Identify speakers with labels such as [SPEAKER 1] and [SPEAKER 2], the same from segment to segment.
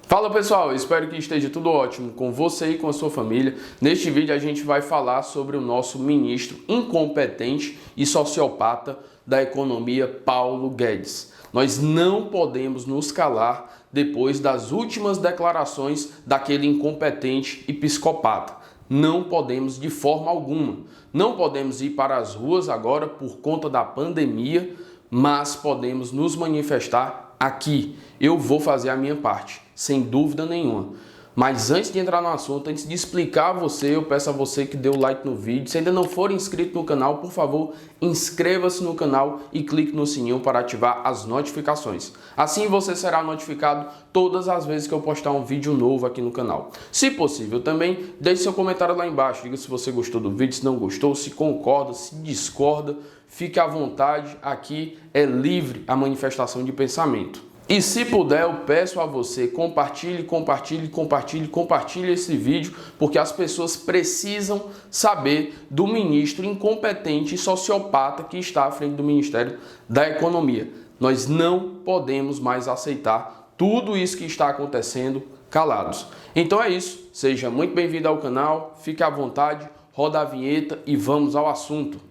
[SPEAKER 1] Fala pessoal, espero que esteja tudo ótimo com você e com a sua família. Neste vídeo a gente vai falar sobre o nosso ministro incompetente e sociopata da economia, Paulo Guedes. Nós não podemos nos calar depois das últimas declarações daquele incompetente e psicopata. Não podemos de forma alguma. Não podemos ir para as ruas agora por conta da pandemia, mas podemos nos manifestar aqui. Eu vou fazer a minha parte, sem dúvida nenhuma. Mas antes de entrar no assunto, antes de explicar a você, eu peço a você que dê o like no vídeo. Se ainda não for inscrito no canal, por favor, inscreva-se no canal e clique no sininho para ativar as notificações. Assim você será notificado todas as vezes que eu postar um vídeo novo aqui no canal. Se possível também, deixe seu comentário lá embaixo. Diga se você gostou do vídeo, se não gostou, se concorda, se discorda. Fique à vontade, aqui é livre a manifestação de pensamento. E se puder, eu peço a você, compartilhe esse vídeo, porque as pessoas precisam saber do ministro incompetente e sociopata que está à frente do Ministério da Economia. Nós não podemos mais aceitar tudo isso que está acontecendo calados. Então é isso, seja muito bem-vindo ao canal, fique à vontade, roda a vinheta e vamos ao assunto.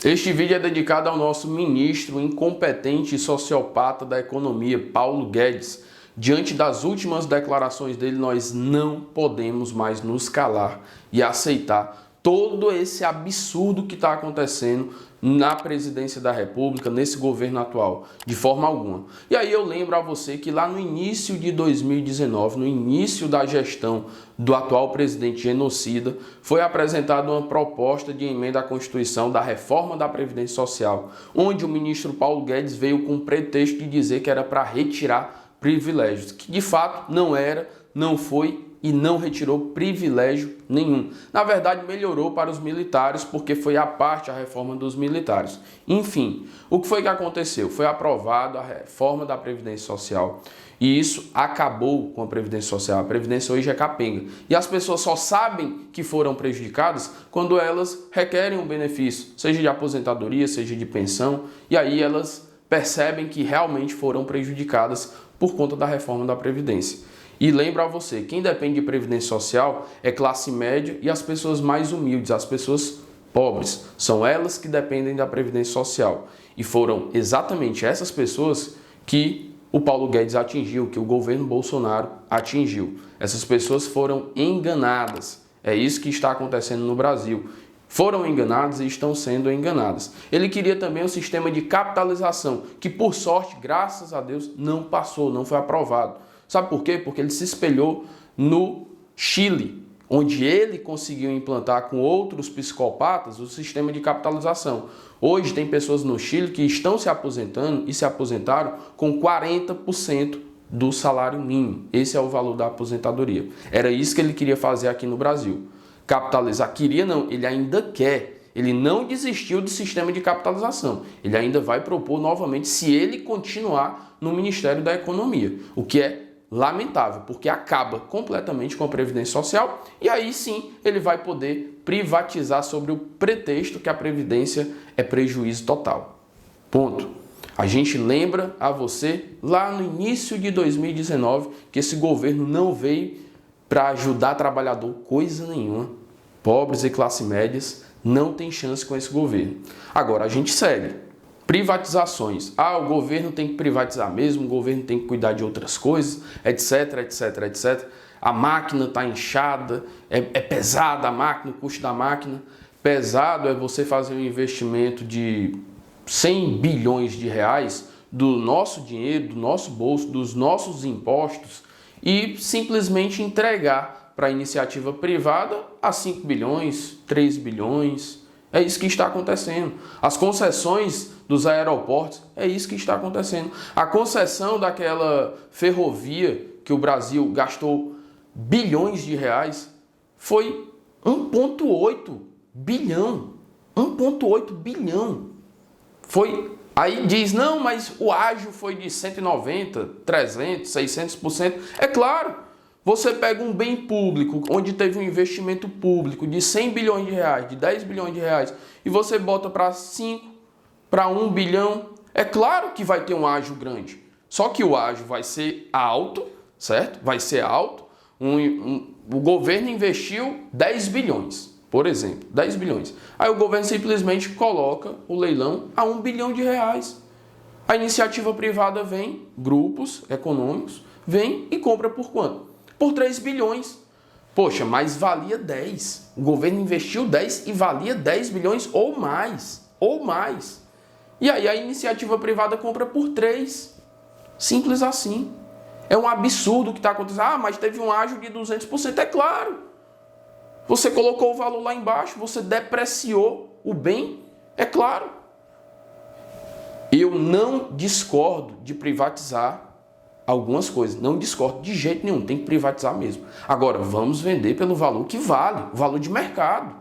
[SPEAKER 1] Este vídeo é dedicado ao nosso ministro incompetente e sociopata da economia, Paulo Guedes. Diante das últimas declarações dele, nós não podemos mais nos calar e aceitar todo esse absurdo que está acontecendo na presidência da República, nesse governo atual, de forma alguma. E aí eu lembro a você que lá no início de 2019, no início da gestão do atual presidente genocida, foi apresentada uma proposta de emenda à Constituição da reforma da Previdência Social, onde o ministro Paulo Guedes veio com o pretexto de dizer que era para retirar privilégios, que de fato não era, não foi e não retirou privilégio nenhum. Na verdade, melhorou para os militares, porque foi a parte a reforma dos militares. Enfim, o que foi que aconteceu? Foi aprovada a reforma da Previdência Social e isso acabou com a Previdência Social. A Previdência hoje é capenga. E as pessoas só sabem que foram prejudicadas quando elas requerem um benefício, seja de aposentadoria, seja de pensão, e aí elas percebem que realmente foram prejudicadas por conta da reforma da Previdência. E lembro a você, quem depende de Previdência Social é classe média e as pessoas mais humildes, as pessoas pobres. São elas que dependem da Previdência Social. E foram exatamente essas pessoas que o Paulo Guedes atingiu, que o governo Bolsonaro atingiu. Essas pessoas foram enganadas. É isso que está acontecendo no Brasil. Foram enganadas e estão sendo enganadas. Ele queria também um sistema de capitalização, que por sorte, graças a Deus, não passou, não foi aprovado. Sabe por quê? Porque ele se espelhou no Chile, onde ele conseguiu implantar com outros psicopatas o sistema de capitalização. Hoje tem pessoas no Chile que estão se aposentando e se aposentaram com 40% do salário mínimo. Esse é o valor da aposentadoria. Era isso que ele queria fazer aqui no Brasil. Capitalizar. Queria não, ele ainda quer. Ele não desistiu do sistema de capitalização. Ele ainda vai propor novamente se ele continuar no Ministério da Economia, o que é lamentável, porque acaba completamente com a Previdência Social e aí sim ele vai poder privatizar sobre o pretexto que a Previdência é prejuízo total. Ponto. A gente lembra a você lá no início de 2019 que esse governo não veio para ajudar trabalhador coisa nenhuma. Pobres e classe médias não tem chance com esse governo. Agora a gente segue. Privatizações. O governo tem que privatizar mesmo, o governo tem que cuidar de outras coisas, etc, etc, etc. A máquina está inchada, é pesada a máquina, o custo da máquina. Pesado é você fazer um investimento de 100 bilhões de reais do nosso dinheiro, do nosso bolso, dos nossos impostos e simplesmente entregar para a iniciativa privada a 5 bilhões, 3 bilhões. É isso que está acontecendo. As concessões dos aeroportos, é isso que está acontecendo. A concessão daquela ferrovia que o Brasil gastou bilhões de reais foi 1,8 bilhão. 1,8 bilhão. Foi Aí diz, não, mas o ágio foi de 190, 300, 600%. É claro, você pega um bem público, onde teve um investimento público de 100 bilhões de reais, de 10 bilhões de reais, e você bota para 5, para 1 bilhão, é claro que vai ter um ágio grande. Só que o ágio vai ser alto, certo? Vai ser alto. O governo investiu 10 bilhões. Por exemplo, 10 bilhões. Aí o governo simplesmente coloca o leilão a 1 bilhão de reais. A iniciativa privada vem, grupos econômicos, vem e compra por quanto? Por 3 bilhões. Poxa, mas valia 10. O governo investiu 10 e valia 10 bilhões ou mais. Ou mais. E aí a iniciativa privada compra por 3. Simples assim. É um absurdo o que está acontecendo. Ah, mas teve um ágio de 200%. É claro. Você colocou o valor lá embaixo, você depreciou o bem, é claro. Eu não discordo de privatizar algumas coisas, não discordo de jeito nenhum, tem que privatizar mesmo. Agora, vamos vender pelo valor que vale, o valor de mercado.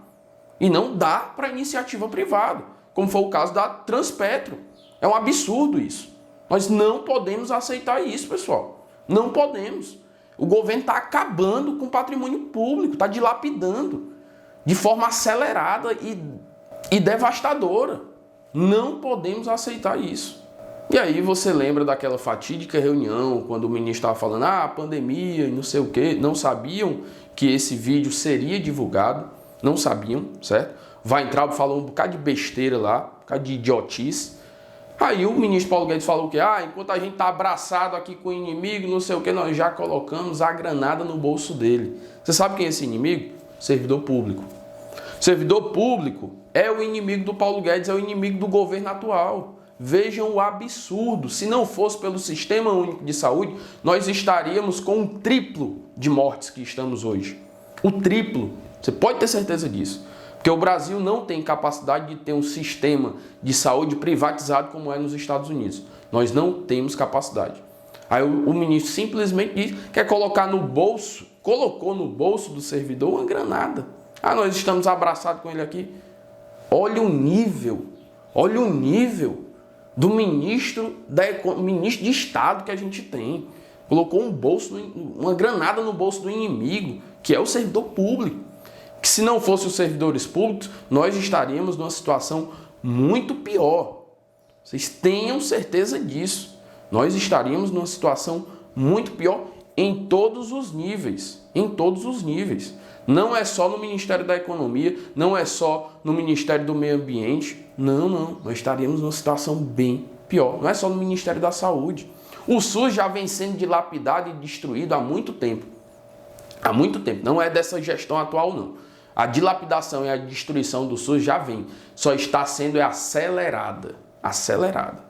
[SPEAKER 1] E não dá para iniciativa privada, como foi o caso da Transpetro. É um absurdo isso. Nós não podemos aceitar isso, pessoal. Não podemos. O governo está acabando com o patrimônio público, está dilapidando de forma acelerada e devastadora. Não podemos aceitar isso. E aí você lembra daquela fatídica reunião, quando o ministro estava falando, a pandemia e não sei o quê, não sabiam que esse vídeo seria divulgado, não sabiam, certo? Vai entrar, falou um bocado de besteira lá, um bocado de idiotice. Aí o ministro Paulo Guedes falou que enquanto a gente está abraçado aqui com o inimigo, não sei o que, nós já colocamos a granada no bolso dele. Você sabe quem é esse inimigo? Servidor público. Servidor público é o inimigo do Paulo Guedes, é o inimigo do governo atual. Vejam o absurdo. Se não fosse pelo Sistema Único de Saúde, nós estaríamos com o triplo de mortes que estamos hoje. O triplo. Você pode ter certeza disso. Porque o Brasil não tem capacidade de ter um sistema de saúde privatizado como é nos Estados Unidos. Nós não temos capacidade. Aí o ministro simplesmente diz que quer colocar no bolso, colocou no bolso do servidor uma granada. Nós estamos abraçados com ele aqui. Olha o nível do ministro de Estado que a gente tem. Colocou uma granada no bolso do inimigo, que é o servidor público. Que se não fossem os servidores públicos, nós estaríamos numa situação muito pior. Vocês tenham certeza disso. Nós estaríamos numa situação muito pior em todos os níveis. Em todos os níveis. Não é só no Ministério da Economia, não é só no Ministério do Meio Ambiente. Não. Nós estaríamos numa situação bem pior. Não é só no Ministério da Saúde. O SUS já vem sendo dilapidado e destruído há muito tempo. Há muito tempo. Não é dessa gestão atual, não. A dilapidação e a destruição do SUS já vem. Só está sendo acelerada. Acelerada.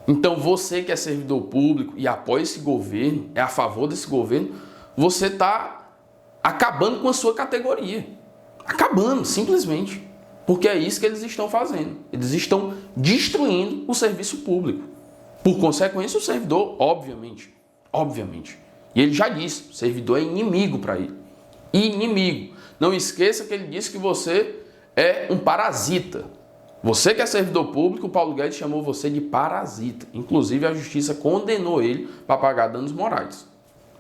[SPEAKER 1] Então você que é servidor público e apoia esse governo, é a favor desse governo, você está acabando com a sua categoria. Acabando, simplesmente. Porque é isso que eles estão fazendo. Eles estão destruindo o serviço público. Por consequência, o servidor, obviamente. E ele já disse, o servidor é inimigo para ele. Inimigo. Não esqueça que ele disse que você é um parasita. Você que é servidor público, o Paulo Guedes chamou você de parasita. Inclusive, a justiça condenou ele para pagar danos morais.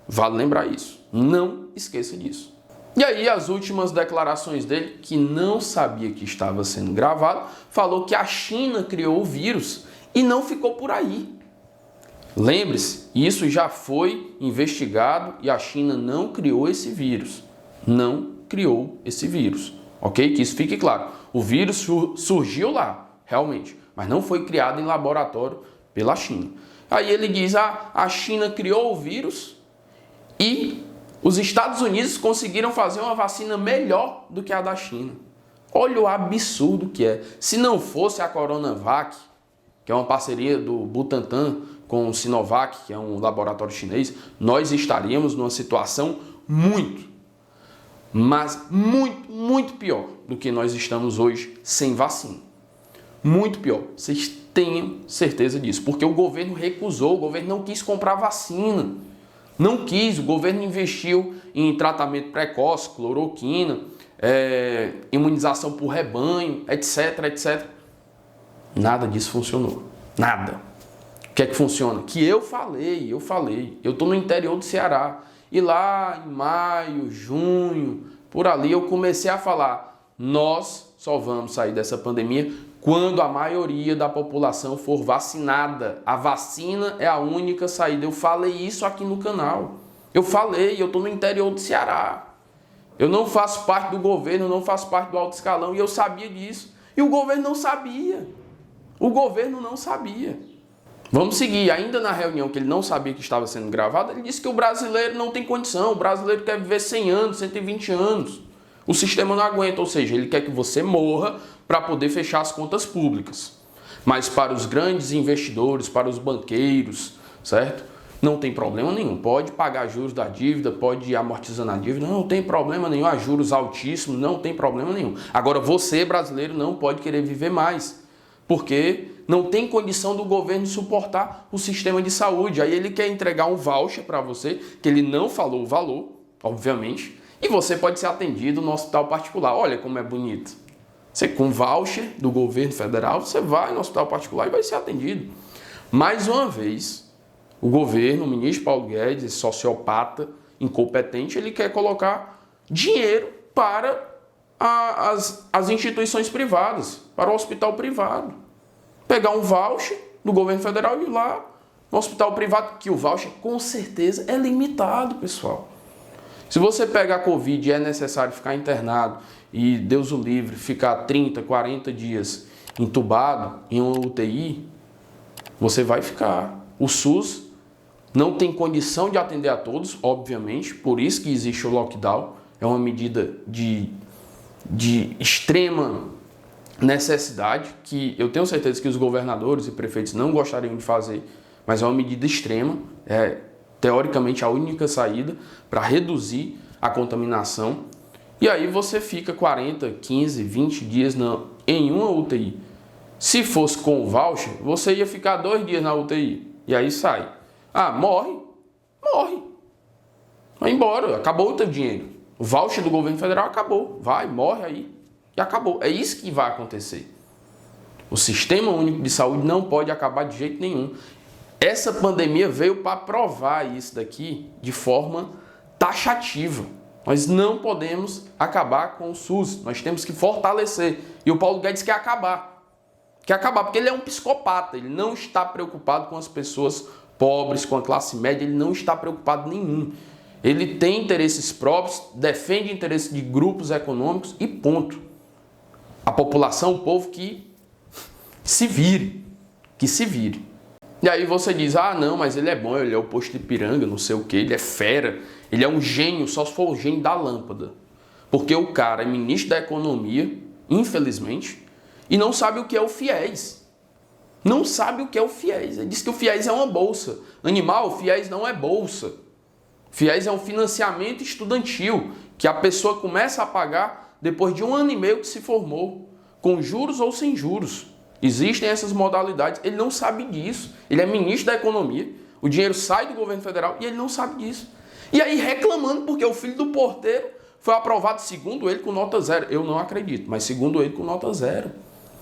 [SPEAKER 1] Vale lembrar isso. Não esqueça disso. E aí, as últimas declarações dele, que não sabia que estava sendo gravado, falou que a China criou o vírus e não ficou por aí. Lembre-se, isso já foi investigado e a China não criou esse vírus. Não criou esse vírus, ok? Que isso fique claro. O vírus surgiu lá, realmente, mas não foi criado em laboratório pela China. Aí ele diz, a China criou o vírus e os Estados Unidos conseguiram fazer uma vacina melhor do que a da China. Olha o absurdo que é. Se não fosse a Coronavac, que é uma parceria do Butantan com o Sinovac, que é um laboratório chinês, nós estaríamos numa situação muito pior do que nós estamos hoje sem vacina. Muito pior. Vocês tenham certeza disso. Porque o governo recusou, o governo não quis comprar vacina. Não quis, o governo investiu em tratamento precoce, cloroquina, imunização por rebanho, etc. Nada disso funcionou. Nada. O que é que funciona? Que eu falei. Eu estou no interior do Ceará. E lá em maio, junho, por ali eu comecei a falar, nós só vamos sair dessa pandemia quando a maioria da população for vacinada. A vacina é a única saída. Eu falei isso aqui no canal. Eu estou no interior do Ceará. Eu não faço parte do governo, não faço parte do alto escalão e eu sabia disso. E o governo não sabia. Vamos seguir. Ainda na reunião que ele não sabia que estava sendo gravado, ele disse que o brasileiro não tem condição. O brasileiro quer viver 100 anos, 120 anos. O sistema não aguenta, ou seja, ele quer que você morra para poder fechar as contas públicas. Mas para os grandes investidores, para os banqueiros, certo? Não tem problema nenhum. Pode pagar juros da dívida, pode ir amortizando a dívida, não tem problema nenhum. Há juros altíssimos, não tem problema nenhum. Agora, você, brasileiro, não pode querer viver mais, porque não tem condição do governo suportar o sistema de saúde. Aí ele quer entregar um voucher para você, que ele não falou o valor, obviamente, e você pode ser atendido no hospital particular. Olha como é bonito. Você com voucher do governo federal, você vai no hospital particular e vai ser atendido. Mais uma vez, o governo, o ministro Paulo Guedes, esse sociopata, incompetente, ele quer colocar dinheiro para as instituições privadas, para o hospital privado. Pegar um voucher do governo federal e ir lá no hospital privado, que o voucher com certeza é limitado, pessoal. Se você pega a Covid e é necessário ficar internado e, Deus o livre, ficar 30, 40 dias entubado em uma UTI, você vai ficar. O SUS não tem condição de atender a todos, obviamente, por isso que existe o lockdown. É uma medida de extrema necessidade, que eu tenho certeza que os governadores e prefeitos não gostariam de fazer, mas é uma medida extrema, é teoricamente a única saída para reduzir a contaminação. E aí você fica 40, 15, 20 dias em uma UTI. Se fosse com o voucher, você ia ficar 2 dias na UTI e aí sai. Ah, morre. Vai embora, acabou o teu dinheiro. O voucher do governo federal acabou. Vai, morre aí. E acabou. É isso que vai acontecer. O Sistema Único de Saúde não pode acabar de jeito nenhum. Essa pandemia veio para provar isso daqui de forma taxativa. Nós não podemos acabar com o SUS. Nós temos que fortalecer. E o Paulo Guedes quer acabar. Porque ele é um psicopata. Ele não está preocupado com as pessoas pobres, com a classe média. Ele não está preocupado nenhum. Ele tem interesses próprios, defende interesses de grupos econômicos e ponto. A população, o povo que se vire. E aí você diz, ah não, mas ele é bom, ele é o posto de piranga, não sei o que, ele é fera, ele é um gênio, só se for o gênio da lâmpada. Porque o cara é ministro da economia, infelizmente, e não sabe o que é o FIES. Não sabe o que é o FIES. Ele diz que o FIES é uma bolsa. Animal, o FIES não é bolsa. FIES é um financiamento estudantil que a pessoa começa a pagar depois de 1 ano e meio que se formou, com juros ou sem juros. Existem essas modalidades, ele não sabe disso. Ele é ministro da economia, o dinheiro sai do governo federal e ele não sabe disso. E aí reclamando porque o filho do porteiro foi aprovado, segundo ele, com nota 0. Eu não acredito, mas segundo ele, com nota 0.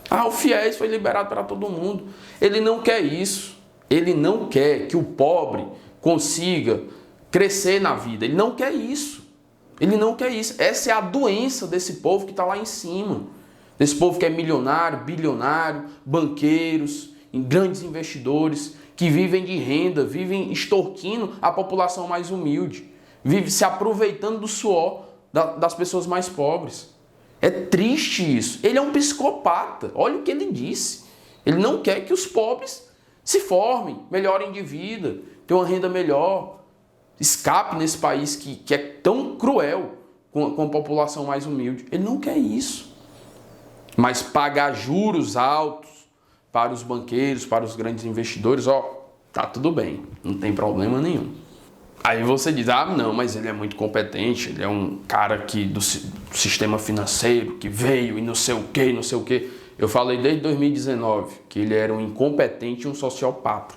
[SPEAKER 1] Ah, o FIES foi liberado para todo mundo. Ele não quer isso. Ele não quer que o pobre consiga crescer na vida. Ele não quer isso. Essa é a doença desse povo que está lá em cima. Desse povo que é milionário, bilionário, banqueiros, grandes investidores, que vivem de renda, vivem extorquindo a população mais humilde, vivem se aproveitando do suor das pessoas mais pobres. É triste isso. Ele é um psicopata. Olha o que ele disse. Ele não quer que os pobres se formem, melhorem de vida, tenham uma renda melhor, escape nesse país que é tão cruel com a população mais humilde. Ele não quer isso. Mas pagar juros altos para os banqueiros, para os grandes investidores, tá tudo bem, não tem problema nenhum. Aí você diz, ah, não, mas ele é muito competente, ele é um cara do sistema financeiro que veio e não sei o quê. Eu falei desde 2019 que ele era um incompetente e um sociopata.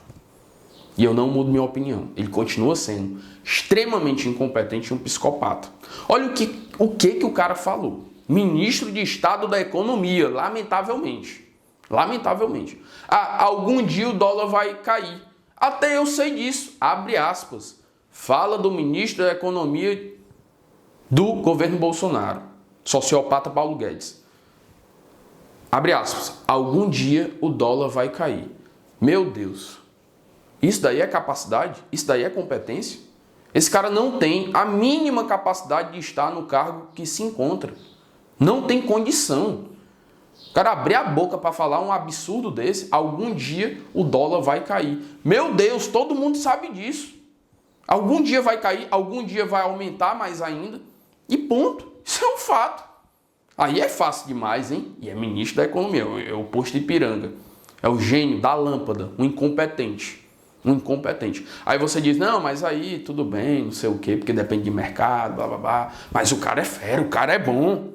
[SPEAKER 1] E eu não mudo minha opinião. Ele continua sendo extremamente incompetente e um psicopata. Olha o que o cara falou. Ministro de Estado da Economia, lamentavelmente. Lamentavelmente. Algum dia o dólar vai cair. Até eu sei disso. Abre aspas. Fala do ministro da Economia do governo Bolsonaro, sociopata Paulo Guedes. Abre aspas. Algum dia o dólar vai cair. Meu Deus. Isso daí é capacidade? Isso daí é competência? Esse cara não tem a mínima capacidade de estar no cargo que se encontra. Não tem condição. O cara abrir a boca para falar um absurdo desse, algum dia o dólar vai cair. Meu Deus, todo mundo sabe disso. Algum dia vai cair, algum dia vai aumentar mais ainda. E ponto. Isso é um fato. Aí é fácil demais, hein? E é ministro da Economia, é o posto de Ipiranga. É o gênio da lâmpada, um incompetente. Um incompetente. Aí você diz, não, mas aí tudo bem, não sei o quê, porque depende de mercado, blá blá blá. Mas o cara é fera, o cara é bom.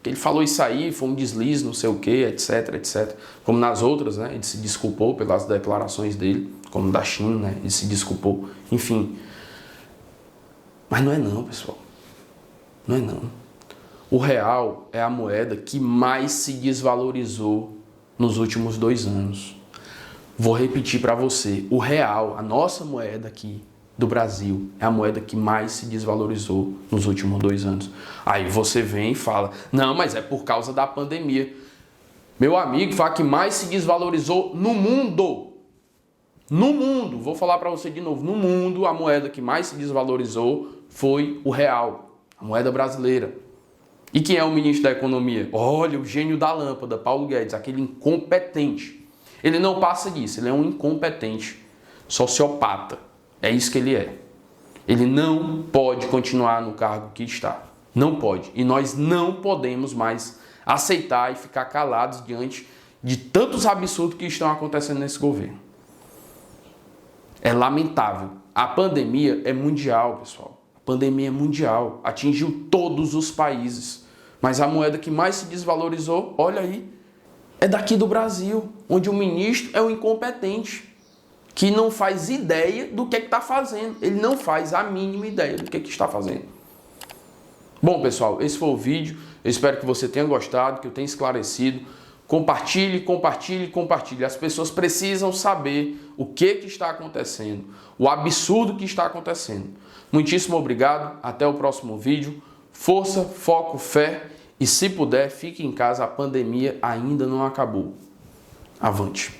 [SPEAKER 1] Ele falou isso aí, foi um deslize, não sei o quê, etc, etc. Como nas outras, né? Ele se desculpou pelas declarações dele, como da China, né? Ele se desculpou, enfim. Mas não é não, pessoal. Não é não. O real é a moeda que mais se desvalorizou nos últimos 2 anos. Vou repetir para você, o real, a nossa moeda aqui do Brasil, é a moeda que mais se desvalorizou nos últimos 2 anos. Aí você vem e fala, não, mas é por causa da pandemia. Meu amigo, fala que mais se desvalorizou no mundo. No mundo, vou falar para você de novo, no mundo a moeda que mais se desvalorizou foi o real, a moeda brasileira. E quem é o ministro da Economia? Olha, o gênio da lâmpada, Paulo Guedes, aquele incompetente. Ele não passa disso, ele é um incompetente, sociopata. É isso que ele é. Ele não pode continuar no cargo que está. Não pode. E nós não podemos mais aceitar e ficar calados diante de tantos absurdos que estão acontecendo nesse governo. É lamentável. A pandemia é mundial, pessoal. A pandemia é mundial. Atingiu todos os países. Mas a moeda que mais se desvalorizou, olha aí, é daqui do Brasil, onde o ministro é um incompetente, que não faz ideia do que está fazendo. Ele não faz a mínima ideia do que está fazendo. Bom, pessoal, esse foi o vídeo. Eu espero que você tenha gostado, que eu tenha esclarecido. Compartilhe, compartilhe, compartilhe. As pessoas precisam saber o que está acontecendo, o absurdo que está acontecendo. Muitíssimo obrigado. Até o próximo vídeo. Força, foco, fé. E se puder, fique em casa, a pandemia ainda não acabou. Avante!